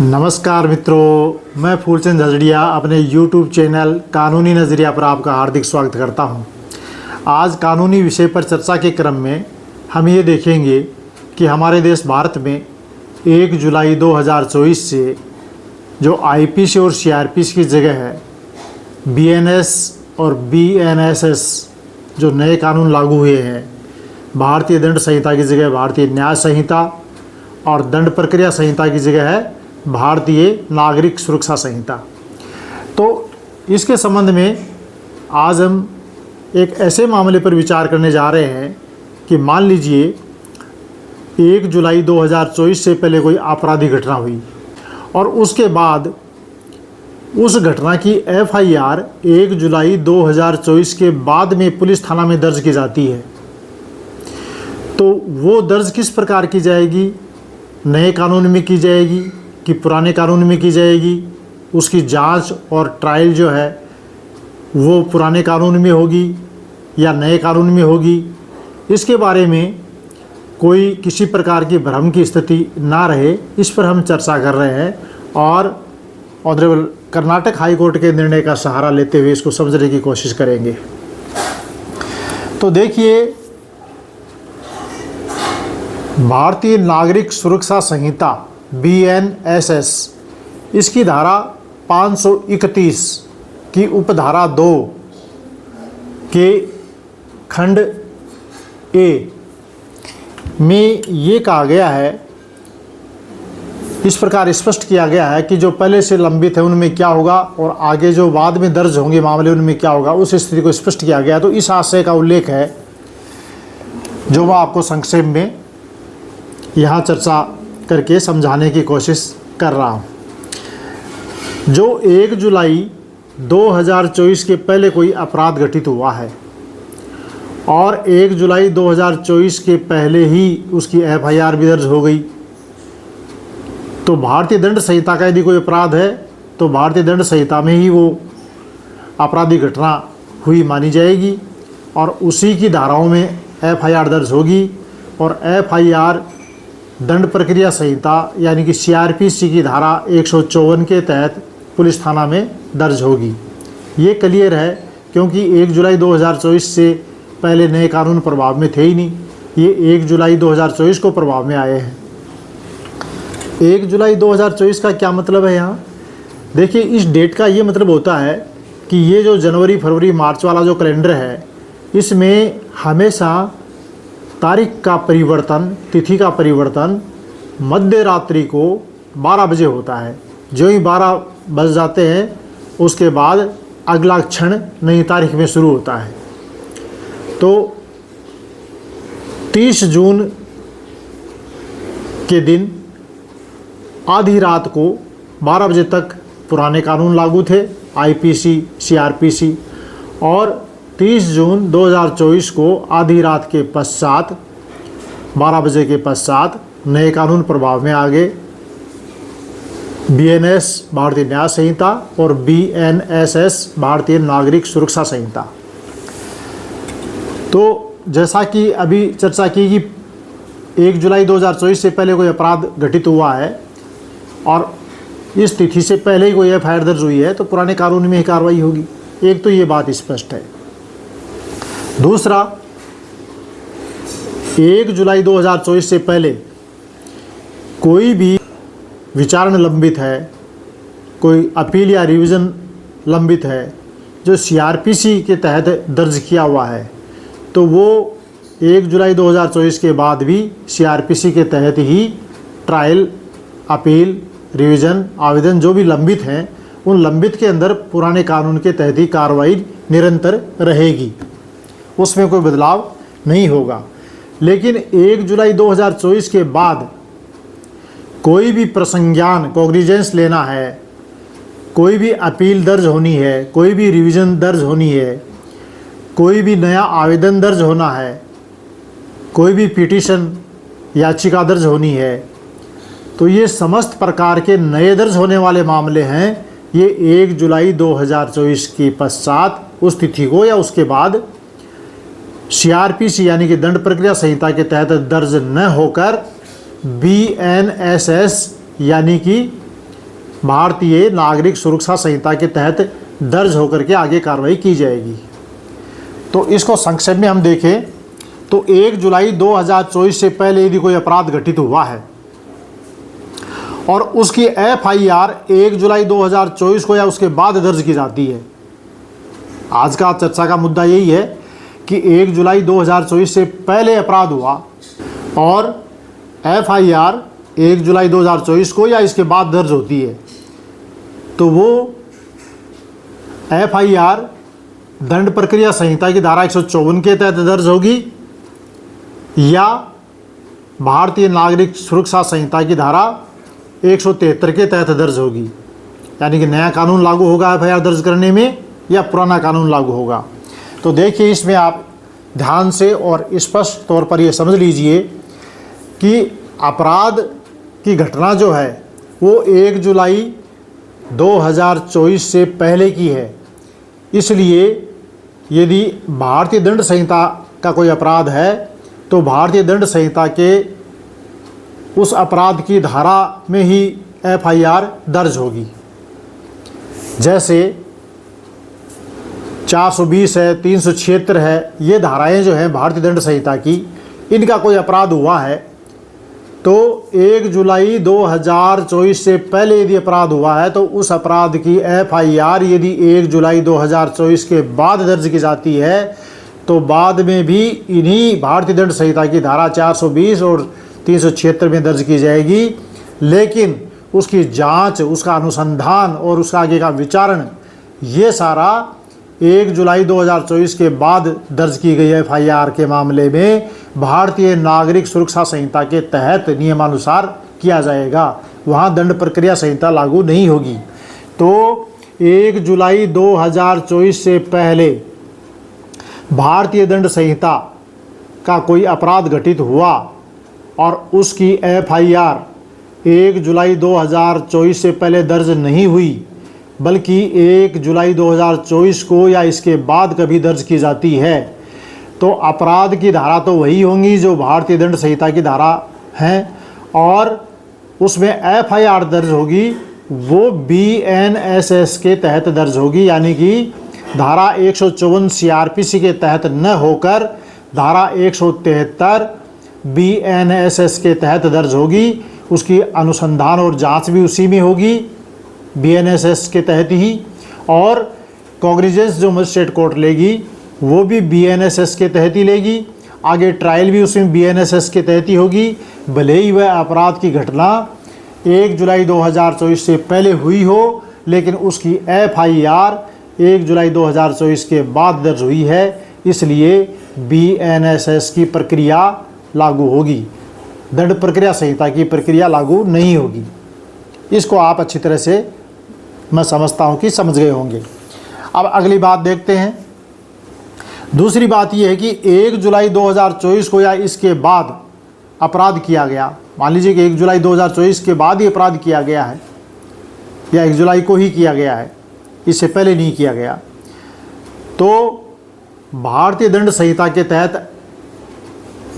नमस्कार मित्रों, मैं फूलचंद झजड़िया अपने YouTube चैनल कानूनी नज़रिया पर आपका हार्दिक स्वागत करता हूं। आज कानूनी विषय पर चर्चा के क्रम में हम ये देखेंगे कि हमारे देश भारत में 1 जुलाई 2024 से जो IPC और CRPC की जगह है BNS और BNSS जो नए कानून लागू हुए हैं, भारतीय दंड संहिता की जगह भारतीय न्याय संहिता और दंड प्रक्रिया संहिता की जगह है भारतीय नागरिक सुरक्षा संहिता। तो इसके संबंध में आज हम एक ऐसे मामले पर विचार करने जा रहे हैं कि मान लीजिए 1 जुलाई 2024 से पहले कोई आपराधिक घटना हुई और उसके बाद उस घटना की FIR 1 जुलाई 2024 के बाद में पुलिस थाना में दर्ज की जाती है। तो वो दर्ज किस प्रकार की जाएगी? नए कानून में की जाएगी कि पुराने कानून में की जाएगी? उसकी जांच और ट्रायल जो है वो पुराने कानून में होगी या नए कानून में होगी? इसके बारे में कोई किसी प्रकार की भ्रम की स्थिति ना रहे, इस पर हम चर्चा कर रहे हैं और ऑनरेबल कर्नाटक हाई कोर्ट के निर्णय का सहारा लेते हुए इसको समझने की कोशिश करेंगे। तो देखिए, भारतीय नागरिक सुरक्षा संहिता BNSS इसकी धारा 531 की उपधारा 2 के खंड A में ये कहा गया है, इस प्रकार स्पष्ट किया गया है कि जो पहले से लंबित है उनमें क्या होगा और आगे जो बाद में दर्ज होंगे मामले उनमें क्या होगा, उस स्थिति को स्पष्ट किया गया है। तो इस आशय का उल्लेख है जो मैं आपको संक्षेप में यहाँ चर्चा करके समझाने की कोशिश कर रहा हूँ। जो 1 जुलाई 2024 के पहले कोई अपराध घटित हुआ है और 1 जुलाई 2024 के पहले ही उसकी FIR भी दर्ज हो गई, तो भारतीय दंड संहिता का यदि कोई अपराध है तो भारतीय दंड संहिता में ही वो आपराधिक घटना हुई मानी जाएगी और उसी की धाराओं में FIR दर्ज होगी और FIR दंड प्रक्रिया संहिता यानी कि CRPC की धारा 154 के तहत पुलिस थाना में दर्ज होगी। ये क्लियर है क्योंकि 1 जुलाई 2024 से पहले नए कानून प्रभाव में थे ही नहीं, ये 1 जुलाई 2024 को प्रभाव में आए हैं। 1 जुलाई 2024 का क्या मतलब है यहाँ? देखिए, इस डेट का ये मतलब होता है कि ये जो जनवरी फरवरी मार्च वाला जो कैलेंडर है, इसमें हमेशा तारीख का परिवर्तन, तिथि का परिवर्तन मध्य रात्रि को 12 बजे होता है। जो ही 12 बज जाते हैं उसके बाद अगला क्षण नई तारीख में शुरू होता है। तो 30 जून के दिन आधी रात को 12 बजे तक पुराने कानून लागू थे, IPC CRPC, और 30 जून 2024 को आधी रात के पश्चात 12 बजे के पश्चात नए कानून प्रभाव में आ गए, BNS भारतीय न्याय संहिता और BNSS भारतीय नागरिक सुरक्षा संहिता। तो जैसा कि अभी चर्चा की कि 1 जुलाई 2024 से पहले कोई अपराध घटित हुआ है और इस तिथि से पहले ही कोई FIR दर्ज हुई है तो पुराने कानून में ही कार्रवाई होगी। एक तो ये बात स्पष्ट है। दूसरा, 1 जुलाई 2024 से पहले कोई भी विचारण लंबित है, कोई अपील या रिवीजन लंबित है जो CRPC के तहत दर्ज किया हुआ है, तो वो 1 जुलाई 2024 के बाद भी CRPC के तहत ही ट्रायल, अपील, रिवीजन, आवेदन जो भी लंबित हैं, उन लंबित के अंदर पुराने कानून के तहत ही कार्रवाई निरंतर रहेगी, उसमें कोई बदलाव नहीं होगा। लेकिन 1 जुलाई 2024 के बाद कोई भी प्रसंज्ञान कॉग्निजेंस लेना है, कोई भी अपील दर्ज होनी है, कोई भी रिवीजन दर्ज होनी है, कोई भी नया आवेदन दर्ज होना है, कोई भी पिटीशन याचिका दर्ज होनी है, तो ये समस्त प्रकार के नए दर्ज होने वाले मामले हैं, ये 1 जुलाई 2024 के पश्चात उस तिथि को या उसके बाद CRPC यानी कि दंड प्रक्रिया संहिता के तहत दर्ज न होकर BNSS यानी कि भारतीय नागरिक सुरक्षा संहिता के तहत दर्ज होकर के आगे कार्रवाई की जाएगी। तो इसको संक्षेप में हम देखें तो 1 जुलाई 2024 से पहले यदि कोई अपराध घटित हुआ है और उसकी FIR 1 जुलाई 2024 को या उसके बाद दर्ज की जाती है। आज का चर्चा का मुद्दा यही है कि 1 जुलाई 2024 से पहले अपराध हुआ और FIR 1 जुलाई 2024 को या इसके बाद दर्ज होती है, तो वो FIR दंड प्रक्रिया संहिता की धारा 154 के तहत दर्ज होगी या भारतीय नागरिक सुरक्षा संहिता की धारा 173 के तहत दर्ज होगी। यानी कि नया कानून लागू होगा FIR दर्ज करने में या पुराना कानून लागू होगा। तो देखिए, इसमें आप ध्यान से और स्पष्ट तौर पर ये समझ लीजिए कि अपराध की घटना जो है वो 1 जुलाई 2024 से पहले की है। इसलिए यदि भारतीय दंड संहिता का कोई अपराध है तो भारतीय दंड संहिता के उस अपराध की धारा में ही FIR दर्ज होगी। जैसे 420 है, 376 है, ये धाराएं जो हैं भारतीय दंड संहिता की, इनका कोई अपराध हुआ है तो 1 जुलाई 2024 से पहले यदि अपराध हुआ है तो उस अपराध की FIR यदि 1 जुलाई 2024 के बाद दर्ज की जाती है तो बाद में भी इन्हीं भारतीय दंड संहिता की धारा 420 और 376 में दर्ज की जाएगी। लेकिन उसकी जांच, उसका अनुसंधान और उसका आगे का विचारण, ये सारा 1 जुलाई 2024 के बाद दर्ज की गई FIR के मामले में भारतीय नागरिक सुरक्षा संहिता के तहत नियमानुसार किया जाएगा। वहाँ दंड प्रक्रिया संहिता लागू नहीं होगी। तो 1 जुलाई 2024 से पहले भारतीय दंड संहिता का कोई अपराध घटित हुआ और उसकी FIR 1 जुलाई 2024 से पहले दर्ज नहीं हुई बल्कि 1 जुलाई 2024 को या इसके बाद कभी दर्ज की जाती है, तो अपराध की धारा तो वही होंगी जो भारतीय दंड संहिता की धारा हैं और उसमें FIR दर्ज होगी वो BNSS के तहत दर्ज होगी। यानी कि धारा 154 CRPC के तहत न होकर धारा 173 BNSS के तहत दर्ज होगी। उसकी अनुसंधान और जांच भी उसी में होगी, BNSS के तहत ही, और कॉग्निजेंस जो मजिस्ट्रेट कोर्ट लेगी वो भी BNSS के तहत ही लेगी। आगे ट्रायल भी उसमें BNSS के तहत ही होगी, भले ही वह अपराध की घटना 1 जुलाई 2024 से पहले हुई हो, लेकिन उसकी FIR 1 जुलाई 2024 के बाद दर्ज हुई है, इसलिए BNSS की प्रक्रिया लागू होगी, दंड प्रक्रिया संहिता की प्रक्रिया लागू नहीं होगी। इसको आप अच्छी तरह से, मैं समझता हूँ कि समझ गए होंगे। अब अगली बात देखते हैं। दूसरी बात यह है कि 1 जुलाई 2024 को या इसके बाद अपराध किया गया, मान लीजिए कि 1 जुलाई 2024 के बाद ही अपराध किया गया है या 1 जुलाई को ही किया गया है, इससे पहले नहीं किया गया, तो भारतीय दंड संहिता के तहत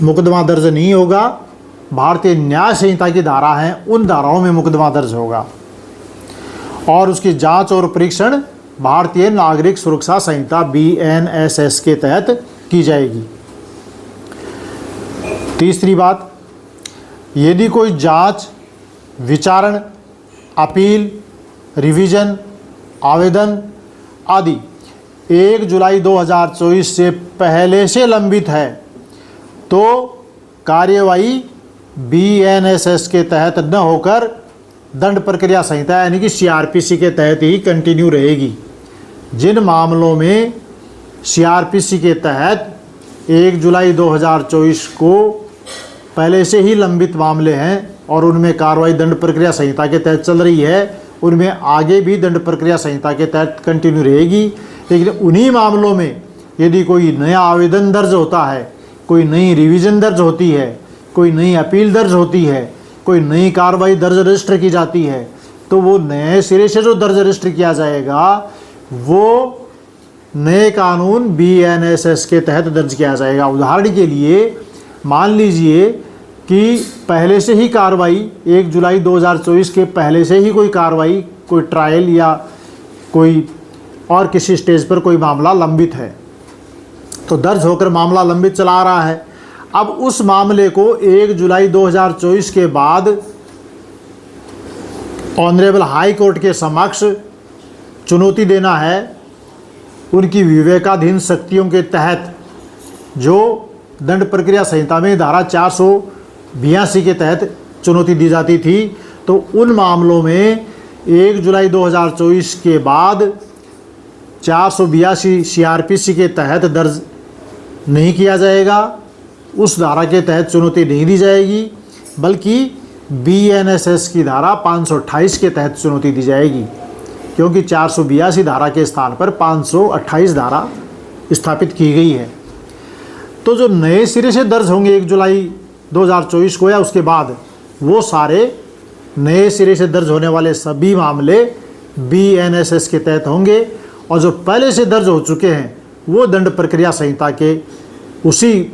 मुकदमा दर्ज नहीं होगा। भारतीय न्याय संहिता की धारा है, उन धाराओं में मुकदमा दर्ज होगा और उसकी जांच और परीक्षण भारतीय नागरिक सुरक्षा संहिता BNSS के तहत की जाएगी। तीसरी बात, यदि कोई जांच, विचारण, अपील, रिवीजन, आवेदन आदि 1 जुलाई 2024 से पहले से लंबित है तो कार्यवाही BNSS के तहत न होकर दंड प्रक्रिया संहिता यानी कि CRPC के तहत ही कंटिन्यू रहेगी। जिन मामलों में CRPC के तहत 1 जुलाई 2024 को पहले से ही लंबित मामले हैं और उनमें कार्रवाई दंड प्रक्रिया संहिता के तहत चल रही है, उनमें आगे भी दंड प्रक्रिया संहिता के तहत कंटिन्यू रहेगी। लेकिन उन्हीं मामलों में यदि कोई नया आवेदन दर्ज होता है, कोई नई रिवीजन दर्ज होती है, कोई नई अपील दर्ज होती है, कोई नई कार्रवाई दर्ज रजिस्टर की जाती है, तो वो नए सिरे से जो दर्ज रजिस्टर किया जाएगा वो नए कानून BNSS के तहत दर्ज किया जाएगा। उदाहरण के लिए मान लीजिए कि पहले से ही कार्रवाई 1 जुलाई 2024 के पहले से ही कोई कार्रवाई कोई ट्रायल या कोई और किसी स्टेज पर कोई मामला लंबित है, तो दर्ज होकर मामला लंबित चला आ रहा है। अब उस मामले को 1 जुलाई 2024 के बाद ऑनरेबल हाई कोर्ट के समक्ष चुनौती देना है उनकी विवेकाधीन शक्तियों के तहत, जो दंड प्रक्रिया संहिता में धारा 482 के तहत चुनौती दी जाती थी। तो उन मामलों में 1 जुलाई 2024 के बाद 482 CRPC के तहत दर्ज नहीं किया जाएगा, उस धारा के तहत चुनौती नहीं दी जाएगी, बल्कि BNSS की धारा 528 के तहत चुनौती दी जाएगी, क्योंकि 482 धारा के स्थान पर 528 धारा स्थापित की गई है। तो जो नए सिरे से दर्ज होंगे 1 जुलाई 2024 को या उसके बाद, वो सारे नए सिरे से दर्ज होने वाले सभी मामले BNSS के तहत होंगे, और जो पहले से दर्ज हो चुके हैं वो दंड प्रक्रिया संहिता के उसी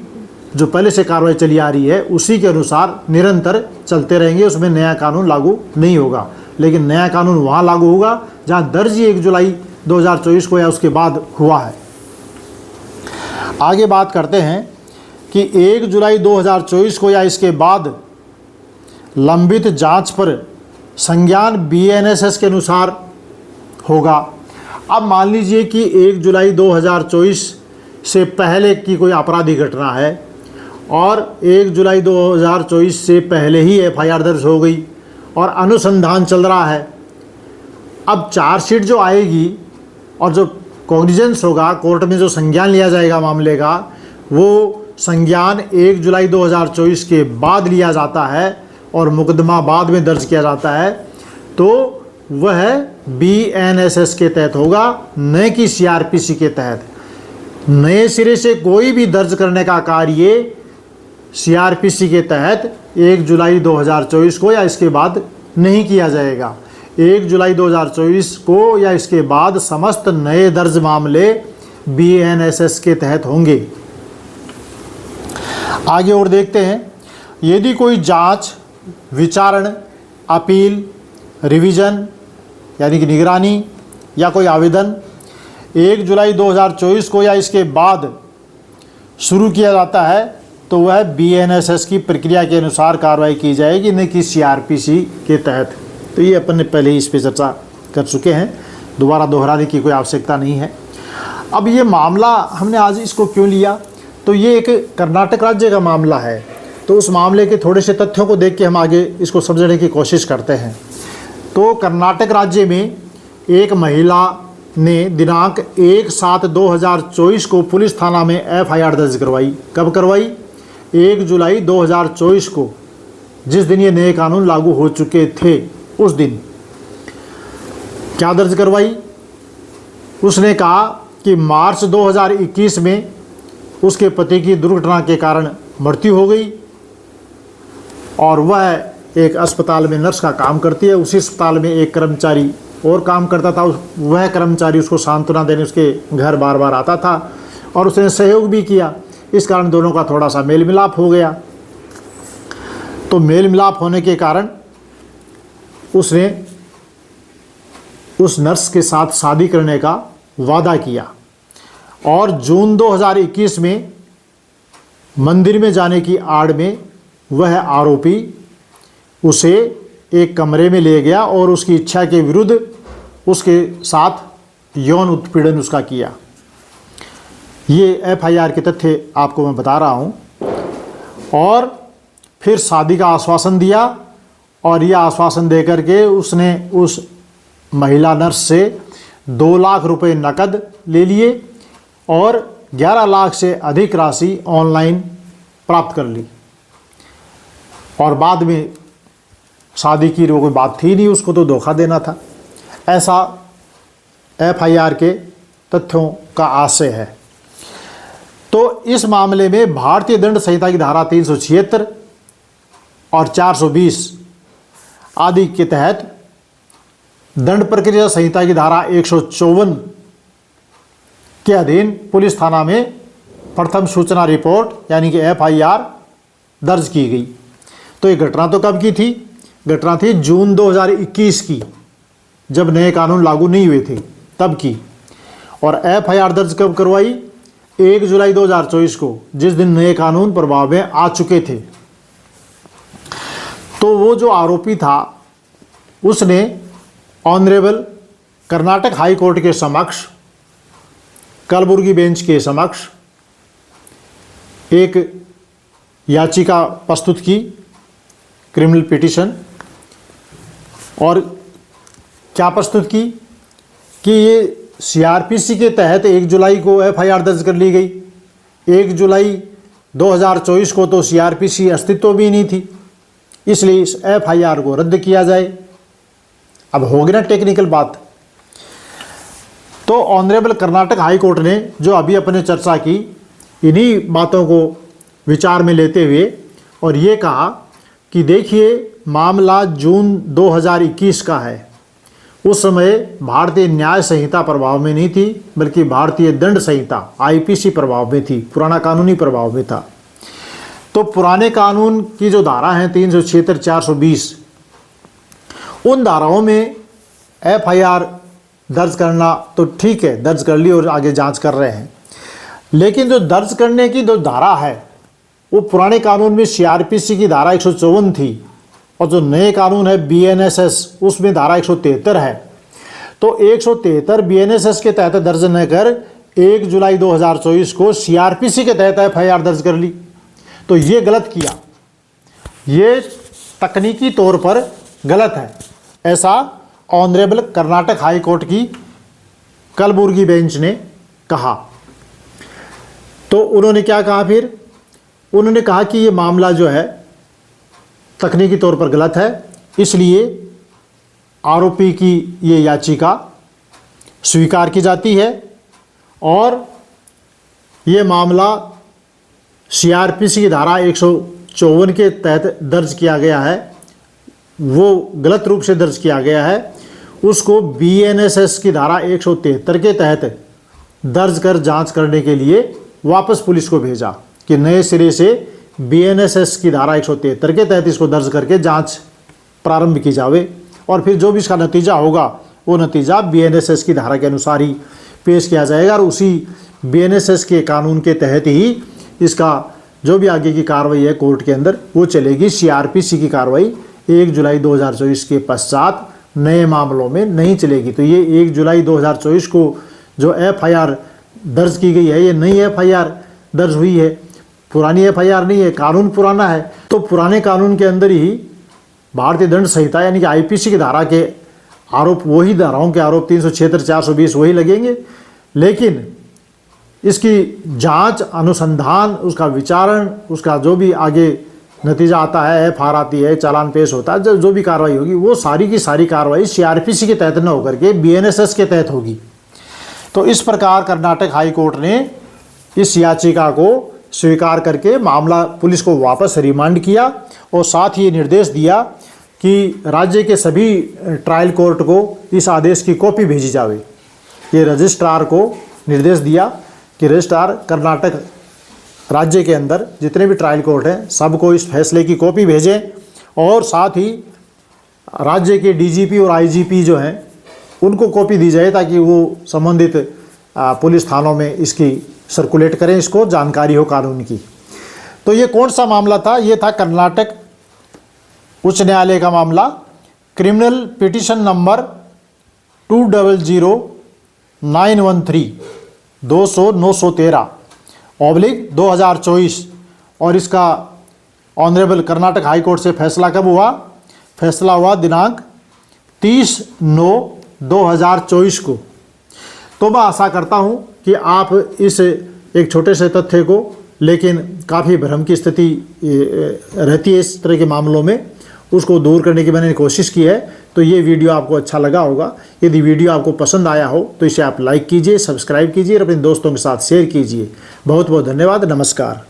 जो पहले से कार्रवाई चली आ रही है उसी के अनुसार निरंतर चलते रहेंगे, उसमें नया कानून लागू नहीं होगा। लेकिन नया कानून वहाँ लागू होगा जहाँ दर्ज ही 1 जुलाई 2024 को या उसके बाद हुआ है। आगे बात करते हैं कि 1 जुलाई 2024 को या इसके बाद लंबित जांच पर संज्ञान BNSS के अनुसार होगा। अब मान लीजिए कि 1 जुलाई 2024 से पहले की कोई आपराधिक घटना है और 1 जुलाई 2024 से पहले ही FIR दर्ज हो गई और अनुसंधान चल रहा है। अब चार्जशीट जो आएगी और जो कॉग्निजेंस होगा, कोर्ट में जो संज्ञान लिया जाएगा मामले का, वो संज्ञान 1 जुलाई 2024 के बाद लिया जाता है और मुकदमा बाद में दर्ज किया जाता है, तो वह BNSS के तहत होगा, न कि CRPC के तहत। नए सिरे से कोई भी दर्ज करने का कार्य CRPC के तहत 1 जुलाई 2024 को या इसके बाद नहीं किया जाएगा। 1 जुलाई 2024 को या इसके बाद समस्त नए दर्ज मामले BNSS के तहत होंगे। आगे और देखते हैं, यदि कोई जांच, विचारण, अपील, रिवीजन यानी कि निगरानी या कोई आवेदन 1 जुलाई 2024 को या इसके बाद शुरू किया जाता है, तो वह BNSS की प्रक्रिया के अनुसार कार्रवाई की जाएगी, न कि CRPC के तहत। तो ये अपन ने पहले ही इस पर चर्चा कर चुके हैं, दोबारा दोहराने की कोई आवश्यकता नहीं है। अब ये मामला हमने आज इसको क्यों लिया, तो ये एक कर्नाटक राज्य का मामला है, तो उस मामले के थोड़े से तथ्यों को देख के हम आगे इसको समझने की कोशिश करते हैं। तो कर्नाटक राज्य में एक महिला ने दिनांक 1/7/2024 को पुलिस थाना में FIR दर्ज करवाई। कब करवाई? 1 जुलाई 2024 को, जिस दिन ये नए कानून लागू हो चुके थे उस दिन। क्या दर्ज करवाई? उसने कहा कि मार्च 2021 में उसके पति की दुर्घटना के कारण मृत्यु हो गई और वह एक अस्पताल में नर्स का काम करती है। उसी अस्पताल में एक कर्मचारी और काम करता था, वह कर्मचारी उसको सांत्वना देने उसके घर बार बार आता था और उसने सहयोग भी किया। इस कारण दोनों का थोड़ा सा मेल मिलाप हो गया। तो मेल मिलाप होने के कारण उसने उस नर्स के साथ शादी करने का वादा किया और जून 2021 में मंदिर में जाने की आड़ में वह आरोपी उसे एक कमरे में ले गया और उसकी इच्छा के विरुद्ध उसके साथ यौन उत्पीड़न उसका किया। ये FIR के तथ्य आपको मैं बता रहा हूँ। और फिर शादी का आश्वासन दिया और यह आश्वासन देकर के उसने उस महिला नर्स से 2 लाख रुपए नकद ले लिए और 11 लाख से अधिक राशि ऑनलाइन प्राप्त कर ली। और बाद में शादी की कोई बात थी नहीं, उसको तो धोखा देना था। ऐसा FIR के तथ्यों का आशय है। तो इस मामले में भारतीय दंड संहिता की धारा 376 और 420 आदि के तहत दंड प्रक्रिया संहिता की धारा 154 के अधीन पुलिस थाना में प्रथम सूचना रिपोर्ट यानी कि FIR दर्ज की गई। तो ये घटना तो कब की थी? घटना थी जून 2021 की। जब नए कानून लागू नहीं हुए थे तब की। और एफआईआर दर्ज कब करवाई? 1 जुलाई 2024 को, जिस दिन नए कानून प्रभाव में आ चुके थे। तो वो जो आरोपी था उसने ऑनरेबल कर्नाटक हाई कोर्ट के समक्ष, कलबुर्गी बेंच के समक्ष एक याचिका प्रस्तुत की, क्रिमिनल पिटीशन। और क्या प्रस्तुत की कि ये सीआरपीसी के तहत 1 जुलाई को एफआईआर दर्ज कर ली गई। 1 जुलाई 2024 को तो सीआरपीसी अस्तित्व भी नहीं थी, इसलिए इस एफआईआर को रद्द किया जाए। अब होगी ना टेक्निकल बात। तो ऑनरेबल कर्नाटक हाई कोर्ट ने जो अभी अपने चर्चा की, इन्हीं बातों को विचार में लेते हुए और ये कहा कि देखिए, मामला जून 2021 का है। उस समय भारतीय न्याय संहिता प्रभाव में नहीं थी, बल्कि भारतीय दंड संहिता आईपीसी प्रभाव में थी, पुराना कानूनी प्रभाव में था। तो पुराने कानून की जो धारा हैं 376, 420, उन धाराओं में एफआईआर दर्ज करना तो ठीक है, दर्ज कर ली और आगे जांच कर रहे हैं। लेकिन जो दर्ज करने की जो धारा है वो पुराने कानून में सीआरपीसी की धारा 154 थी, और जो नए कानून है बीएनएसएस उसमें धारा 173 है। तो 173 बीएनएसएस के तहत दर्ज न कर 1 जुलाई 2024 को सीआरपीसी के तहत एफआईआर दर्ज कर ली। तो ये गलत किया, ये तकनीकी तौर पर गलत है, ऐसा ऑनरेबल कर्नाटक हाई कोर्ट की कलबुर्गी बेंच ने कहा। तो उन्होंने क्या कहा फिर? उन्होंने कहा कि ये मामला जो है तकनीकी तौर पर गलत है, इसलिए आरोपी की ये याचिका स्वीकार की जाती है और ये मामला सीआरपीसी की धारा 154 के तहत दर्ज किया गया है, वो गलत रूप से दर्ज किया गया है। उसको बीएनएसएस की धारा 173 के तहत दर्ज कर जांच करने के लिए वापस पुलिस को भेजा कि नए सिरे से बीएनएसएस की धारा 173 के तहत इसको दर्ज करके जांच प्रारंभ की जावे, और फिर जो भी इसका नतीजा होगा वो नतीजा बीएनएसएस की धारा के अनुसार ही पेश किया जाएगा, और उसी बीएनएसएस के कानून के तहत ही इसका जो भी आगे की कार्रवाई है कोर्ट के अंदर वो चलेगी। सीआरपीसी की कार्रवाई 1 जुलाई 2024 के पश्चात नए मामलों में नहीं चलेगी। तो ये 1 जुलाई 2024 को जो एफआईआर दर्ज की गई है, ये नई एफआईआर दर्ज हुई है, पुरानी एफआईआर नहीं है, कानून पुराना है। तो पुराने कानून के अंदर ही भारतीय दंड संहिता यानी कि आईपीसी की धारा के आरोप, वही धाराओं के आरोप 376, 420 वही लगेंगे, लेकिन इसकी जांच, अनुसंधान, उसका विचारण, उसका जो भी आगे नतीजा आता है, एफआईआर आती है, चालान पेश होता है, जो भी कार्रवाई होगी वो सारी की सारी कार्रवाई सीआरपीसी के तहत न होकर के बीएनएसएस के तहत होगी। तो इस प्रकार कर्नाटक हाई कोर्ट ने इस याचिका को स्वीकार करके मामला पुलिस को वापस रिमांड किया, और साथ ही निर्देश दिया कि राज्य के सभी ट्रायल कोर्ट को इस आदेश की कॉपी भेजी जावे। ये रजिस्ट्रार को निर्देश दिया कि रजिस्ट्रार कर्नाटक राज्य के अंदर जितने भी ट्रायल कोर्ट हैं सबको इस फैसले की कॉपी भेजें, और साथ ही राज्य के डीजीपी और आईजीपी जो हैं उनको कॉपी दी जाए, ताकि वो संबंधित पुलिस थानों में इसकी सर्कुलेट करें, इसको जानकारी हो कानून की। तो ये कौन सा मामला था? ये था कर्नाटक उच्च न्यायालय का मामला, क्रिमिनल पिटीशन नंबर 2013/2024, और इसका ऑनरेबल कर्नाटक हाई कोर्ट से फैसला कब हुआ? फैसला हुआ दिनांक 30/9/2024 को। तो मैं आशा करता हूं कि आप इस एक छोटे से तथ्य को, लेकिन काफ़ी भ्रम की स्थिति रहती है इस तरह के मामलों में, उसको दूर करने की मैंने कोशिश की है। तो ये वीडियो आपको अच्छा लगा होगा। यदि वीडियो आपको पसंद आया हो तो इसे आप लाइक कीजिए, सब्सक्राइब कीजिए और अपने दोस्तों के साथ शेयर कीजिए। बहुत बहुत धन्यवाद। नमस्कार।